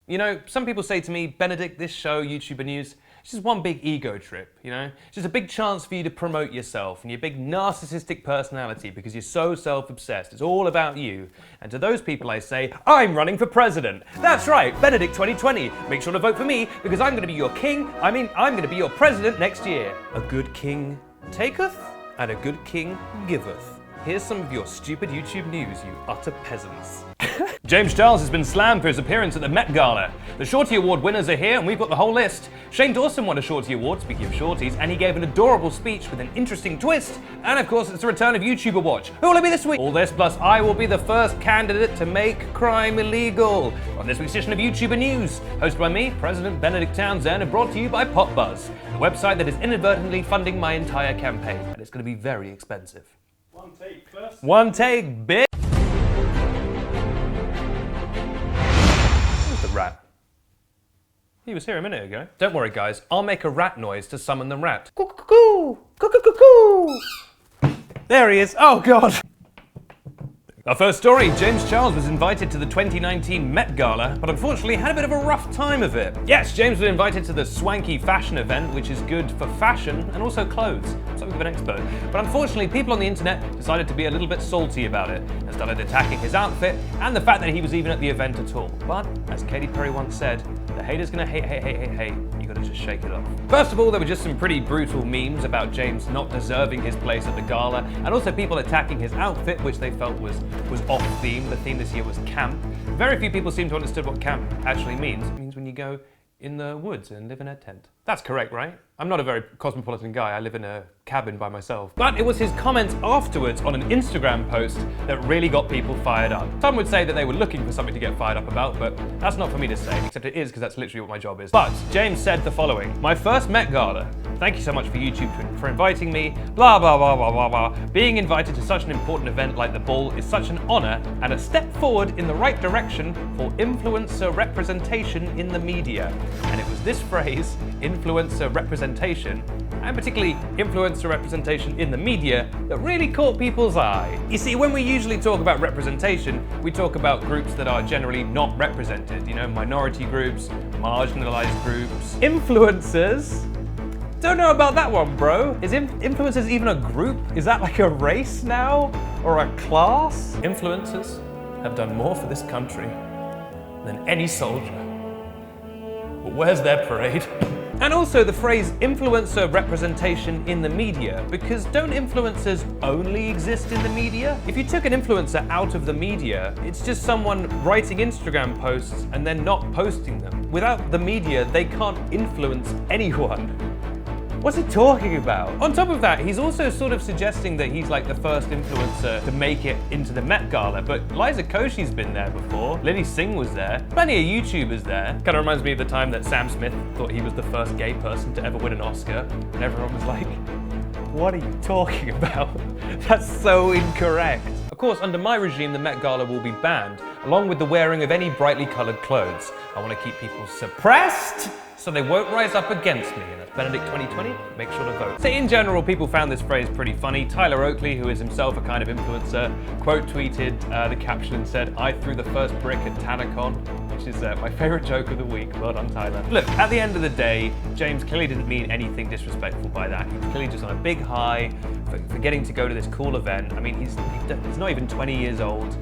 You know, some people say to me, Benedict, this show, YouTuber News, it's just one big ego trip, you know? It's just a big chance for you to promote yourself and your big narcissistic personality because you're so self-obsessed. It's all about you. And to those people I say, I'm running for president. That's right, Benedict 2020. Make sure to vote for me because I'm going to be your king. I'm going to be your president next year. A good king taketh and a good king giveth. Here's some of your stupid YouTube news, you utter peasants. James Charles has been slammed for his appearance at the Met Gala. The Shorty Award winners are here and we've got the whole list. Shane Dawson won a Shorty Award, speaking of Shorties, and he gave an adorable speech with an interesting twist. And of course, it's the return of YouTuber Watch. Who will it be this week? All this plus I will be the first candidate to make crime illegal. On this week's edition of YouTuber News, hosted by me, President Benedict Townsend, and brought to you by PopBuzz, the website that is inadvertently funding my entire campaign. And it's going to be very expensive. One take first. One take, bitch. Where's the rat? He was here a minute ago. Don't worry, guys. I'll make a rat noise to summon the rat. Coo-coo-coo! Coo-coo-coo-coo! There he is. Oh, God. Our first story, James Charles was invited to the 2019 Met Gala, but unfortunately had a bit of a rough time of it. Yes, James was invited to the swanky fashion event, which is good for fashion and also clothes. Something of an expert. But unfortunately, people on the internet decided to be a little bit salty about it and started attacking his outfit and the fact that he was even at the event at all. But, as Katy Perry once said, the haters gonna hate. You gotta just shake it off. First of all, there were just some pretty brutal memes about James not deserving his place at the gala, and also people attacking his outfit, which they felt was off theme. The theme this year was camp. Very few people seem to understand what camp actually means. It means when you go in the woods and live in a tent. That's correct, right? I'm not a very cosmopolitan guy. I live in a cabin by myself. But it was his comments afterwards on an Instagram post that really got people fired up. Some would say that they were looking for something to get fired up about, but that's not for me to say, except it is because that's literally what my job is. But James said the following: "My first Met Gala. Thank you so much for YouTube for inviting me. Blah, blah, blah, blah, blah, blah. Being invited to such an important event like the ball is such an honor and a step forward in the right direction for influencer representation in the media." And it was this phrase, influencer representation, and particularly influencer representation in the media, that really caught people's eye. You see, when we usually talk about representation, we talk about groups that are generally not represented, you know, minority groups, marginalized groups. Influencers? Don't know about that one, bro. Is influencers even a group? Is that like a race now? Or a class? Influencers have done more for this country than any soldier. But where's their parade? And also the phrase influencer representation in the media, because don't influencers only exist in the media? If you took an influencer out of the media, it's just someone writing Instagram posts and then not posting them. Without the media, they can't influence anyone. What's he talking about? On top of that, he's also sort of suggesting that he's like the first influencer to make it into the Met Gala, but Liza Koshy's been there before, Lily Singh was there, plenty of YouTubers there. Kind of reminds me of the time that Sam Smith thought he was the first gay person to ever win an Oscar, and everyone was like, what are you talking about? That's so incorrect. Of course, under my regime, the Met Gala will be banned, along with the wearing of any brightly coloured clothes. I want to keep people suppressed, so they won't rise up against me. And that's Benedict 2020, make sure to vote. So in general, people found this phrase pretty funny. Tyler Oakley, who is himself a kind of influencer, quote tweeted the caption and said, "I threw the first brick at TanaCon," which is my favourite joke of the week. Well done, Tyler. Look, at the end of the day, James clearly didn't mean anything disrespectful by that. He was clearly just on a big high for getting to go to this cool event. I mean, he's not even 20 years old.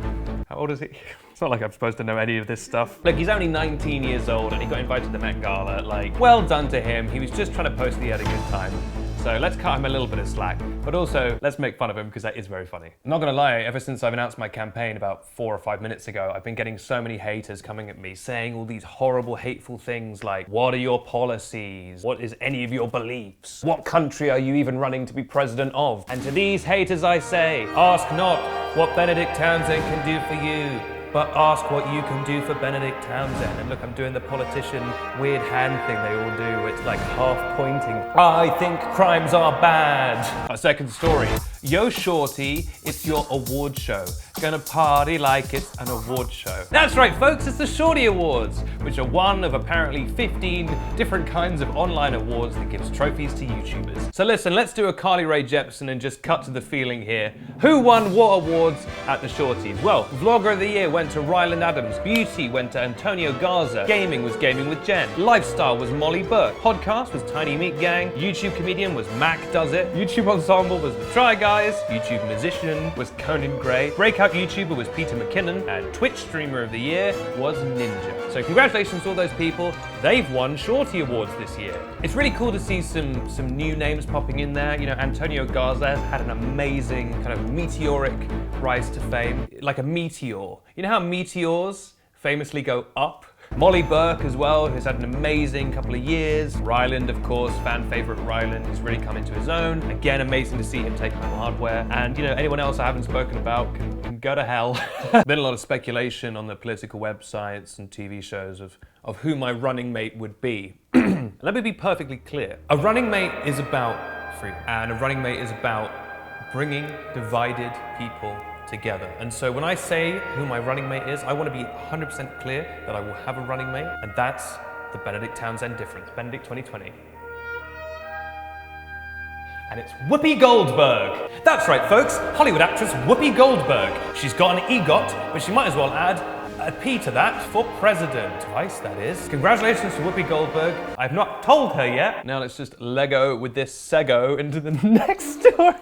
How old is he? It's not like I'm supposed to know any of this stuff. Look, he's only 19 years old and he got invited to the Met Gala. Like, well done to him. He was just trying to post that he had a good time. So let's cut him a little bit of slack, but also let's make fun of him because that is very funny. I'm not gonna lie, ever since I've announced my campaign about 4 or 5 minutes ago, I've been getting so many haters coming at me saying all these horrible, hateful things like, what are your policies? What is any of your beliefs? What country are you even running to be president of? And to these haters I say, ask not what Benedict Townsend can do for you, but ask what you can do for Benedict Townsend. And look, I'm doing the politician weird hand thing they all do. It's like half pointing. I think crimes are bad. Our second story. Yo Shorty, it's your award show. Gonna party like it's an award show. That's right folks, it's the Shorty Awards, which are one of apparently 15 different kinds of online awards that gives trophies to YouTubers. So listen, let's do a Carly Rae Jepsen and just cut to the feeling here. Who won what awards at the Shorties? Well, Vlogger of the Year went to Ryland Adams, Beauty went to Antonio Garza, Gaming was Gaming with Jen, Lifestyle was Molly Burke, Podcast was Tiny Meat Gang, YouTube Comedian was Mac Does It, YouTube Ensemble was The Try Guys, YouTube Musician was Conan Gray, Breakout YouTuber was Peter McKinnon, and Twitch Streamer of the Year was Ninja. So congratulations to all those people. They've won Shorty Awards this year. It's really cool to see some new names popping in there. You know, Antonio Garza has had an amazing kind of meteoric rise to fame, like a meteor. You know how meteors famously go up? Molly Burke as well, who's had an amazing couple of years. Ryland, of course, fan favorite Ryland, who's really come into his own. Again, amazing to see him take home hardware. And you know, anyone else I haven't spoken about can go to hell. Been a lot of speculation on the political websites and TV shows of who my running mate would be. Let me be perfectly clear. A running mate is about freedom, and a running mate is about bringing divided people together. And so when I say who my running mate is, I want to be 100% clear that I will have a running mate, and that's the Benedict Townsend difference, Benedict 2020. And it's Whoopi Goldberg. That's right, folks, Hollywood actress Whoopi Goldberg. She's got an EGOT, but she might as well add a P to that for president. Twice, that is. Congratulations to Whoopi Goldberg. I've not told her yet. Now let's just Lego with this Sego into the next story.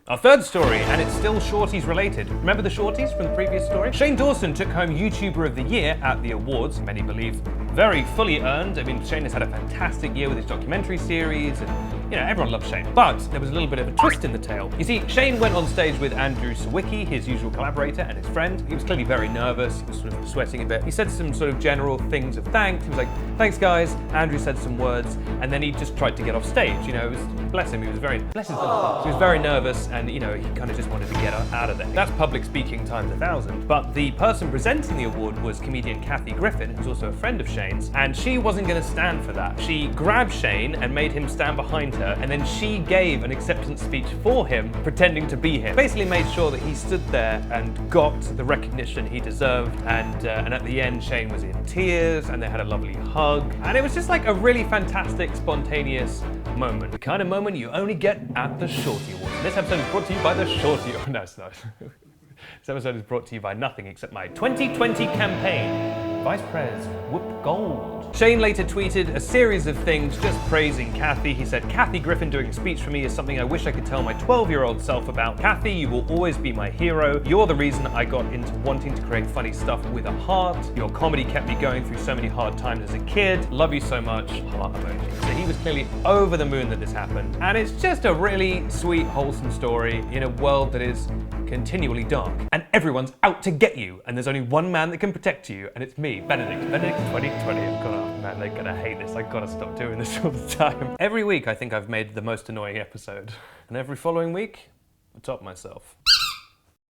Our third story, and it's still Shorties related. Remember the Shorties from the previous story? Shane Dawson took home YouTuber of the Year at the awards, many believe very fully earned. I mean, Shane has had a fantastic year with his documentary series, and you know, everyone loves Shane. But there was a little bit of a twist in the tale. You see, Shane went on stage with Andrew Sawicki, his usual collaborator and his friend. He was clearly very nervous, he was sort of sweating a bit. He said some sort of general things of thanks. He was like, thanks guys. Andrew said some words, and then he just tried to get off stage. You know, it was, bless him, he was very, bless his little, he was very nervous, and you know, he kind of just wanted to get out of there. That's public speaking times 1,000. But the person presenting the award was comedian Kathy Griffin, who's also a friend of Shane's, and she wasn't going to stand for that. She grabbed Shane and made him stand behind her, and then she gave an acceptance speech for him, pretending to be him. Basically made sure that he stood there and got the recognition he deserved, and at the end Shane was in tears, and they had a lovely hug, and it was just like a really fantastic, spontaneous moment. The kind of moment you only get at the Shorty Awards. This episode is brought to you by the Shorty Awards. No, it's not. This episode is brought to you by nothing except my 2020 campaign. Vice Pres Whoop Gold. Shane later tweeted a series of things just praising Kathy. He said, Kathy Griffin doing a speech for me is something I wish I could tell my 12-year-old self about. Kathy, you will always be my hero. You're the reason I got into wanting to create funny stuff with a heart. Your comedy kept me going through so many hard times as a kid. Love you so much. Heart emoji. So he was clearly over the moon that this happened. And it's just a really sweet, wholesome story in a world that is continually dark. And everyone's out to get you. And there's only one man that can protect you, and it's me, Benedict 2020. I've got to, man, they're gonna hate this. I've got to stop doing this all the time. Every week I think I've made the most annoying episode. And every following week, I top myself.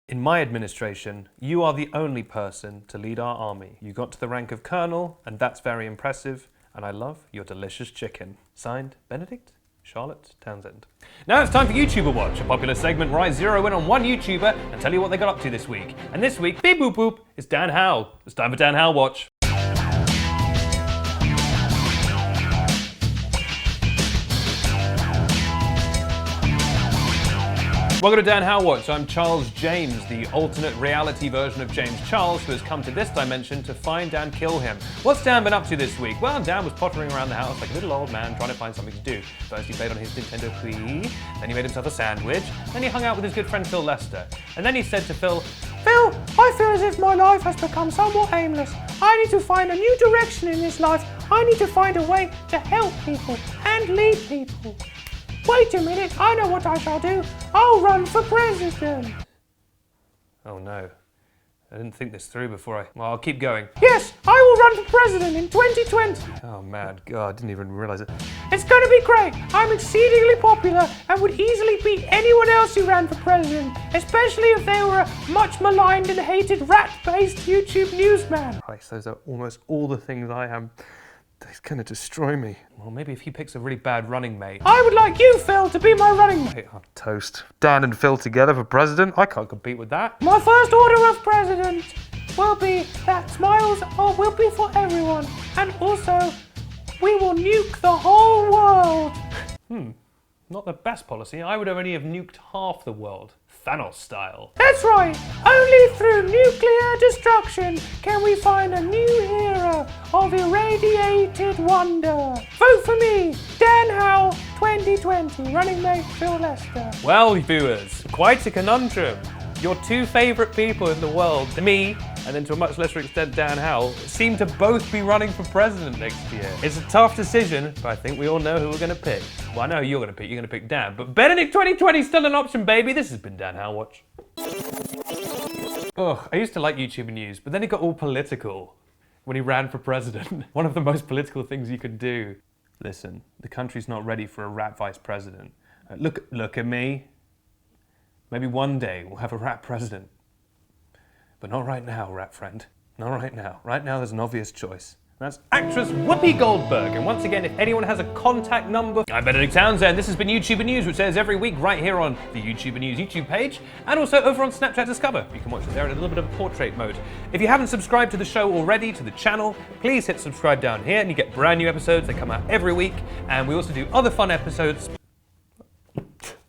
In my administration, you are the only person to lead our army. You got to the rank of colonel, and that's very impressive. And I love your delicious chicken. Signed, Benedict Charlotte Townsend. Now it's time for YouTuber Watch, a popular segment where I zero in on one YouTuber and tell you what they got up to this week. And this week, beep boop boop, it's Dan Howell. It's time for Dan Howell Watch. Welcome to Dan Howell Watch. I'm Charles James, the alternate reality version of James Charles, who has come to this dimension to find and kill him. What's Dan been up to this week? Well, Dan was pottering around the house like a little old man trying to find something to do. First he played on his Nintendo Wii, then he made himself a sandwich, then he hung out with his good friend Phil Lester. And then he said to Phil, Phil, I feel as if my life has become somewhat aimless. I need to find a new direction in this life. I need to find a way to help people and lead people. Wait a minute, I know what I shall do. I'll run for president. Oh no, I didn't think this through before well, I'll keep going. Yes, I will run for president in 2020. Oh man, God, I didn't even realize it. It's gonna be great. I'm exceedingly popular and would easily beat anyone else who ran for president, especially if they were a much maligned and hated rat-based YouTube newsman. Christ, those are almost all the things I am. He's gonna destroy me. Well, maybe if he picks a really bad running mate. I would like you, Phil, to be my running mate. Oh, toast. Dan and Phil together for president? I can't compete with that. My first order of president will be that smiles will be for everyone. And also, we will nuke the whole world. Not the best policy. I would only have nuked half the world. Thanos style. That's right. Only through nuclear destruction can we find a new era of irradiated wonder. Vote for me, Dan Howell, 2020, running mate Phil Lester. Well, viewers, quite a conundrum. Your two favourite people in the world, me, and then to a much lesser extent Dan Howell, seem to both be running for president next year. It's a tough decision, but I think we all know who we're going to pick. Well, I know who you're going to pick Dan, but Benedict 2020 is still an option, baby. This has been Dan Howell Watch. Ugh, I used to like YouTuber news, but then it got all political when he ran for president. One of the most political things you could do. Listen, the country's not ready for a rat vice president. Look at me. Maybe one day we'll have a rat president. But not right now, rat friend. Not right now. Right now there's an obvious choice. That's actress Whoopi Goldberg. And once again, if anyone has a contact number, I'm Benedict Townsend. This has been YouTuber News, which airs every week right here on the YouTuber News YouTube page, and also over on Snapchat Discover. You can watch it there in a little bit of portrait mode. If you haven't subscribed to the show already, to the channel, please hit subscribe down here and you get brand new episodes. They come out every week. And we also do other fun episodes.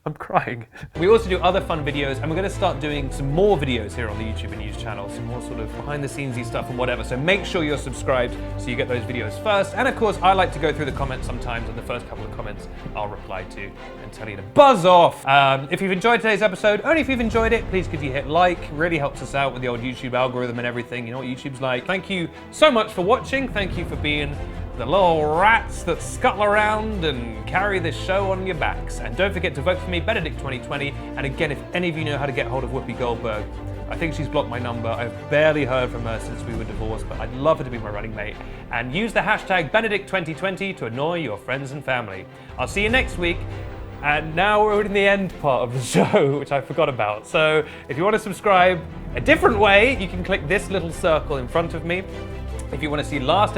I'm crying. We also do other fun videos, and we're going to start doing some more videos here on the YouTuber News channel, some more sort of behind-the-scenesy stuff and whatever, so make sure you're subscribed so you get those videos first. And of course, I like to go through the comments sometimes, and the first couple of comments I'll reply to and tell you to buzz off. If you've enjoyed today's episode, only if you've enjoyed it, please could you hit like. It really helps us out with the old YouTube algorithm and everything. You know what YouTube's like. Thank you so much for watching. Thank you for being the little rats that scuttle around and carry this show on your backs. And don't forget to vote for me, Benedict 2020. And again, if any of you know how to get hold of Whoopi Goldberg, I think she's blocked my number. I've barely heard from her since we were divorced, but I'd love her to be my running mate. And use the hashtag Benedict 2020 to annoy your friends and family. I'll see you next week. And now we're in the end part of the show, which I forgot about. So if you want to subscribe a different way, you can click this little circle in front of me. If you want to see last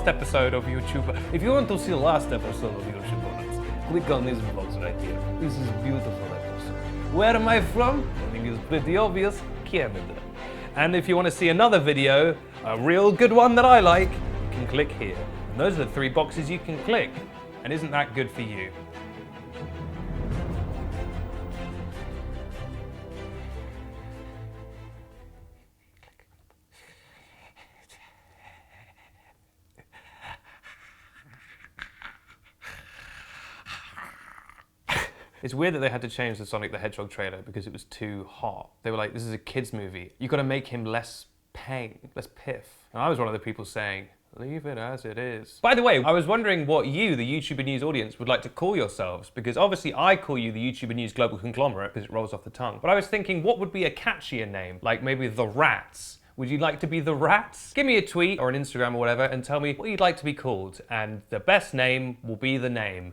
episode of YouTuber. If you want to see the last episode of YouTuber, click on this box right here. This is a beautiful episode. Where am I from? I think it's pretty obvious. Canada. And if you want to see another video, a real good one that I like, you can click here. And those are the 3 boxes you can click. And isn't that good for you? It's weird that they had to change the Sonic the Hedgehog trailer because it was too hot. They were like, this is a kid's movie. You gotta make him less pain, less piff. And I was one of the people saying, leave it as it is. By the way, I was wondering what you, the YouTuber News audience, would like to call yourselves, because obviously I call you the YouTuber News Global Conglomerate because it rolls off the tongue. But I was thinking, what would be a catchier name? Like maybe The Rats. Would you like to be The Rats? Give me a tweet or an Instagram or whatever and tell me what you'd like to be called, and the best name will be the name.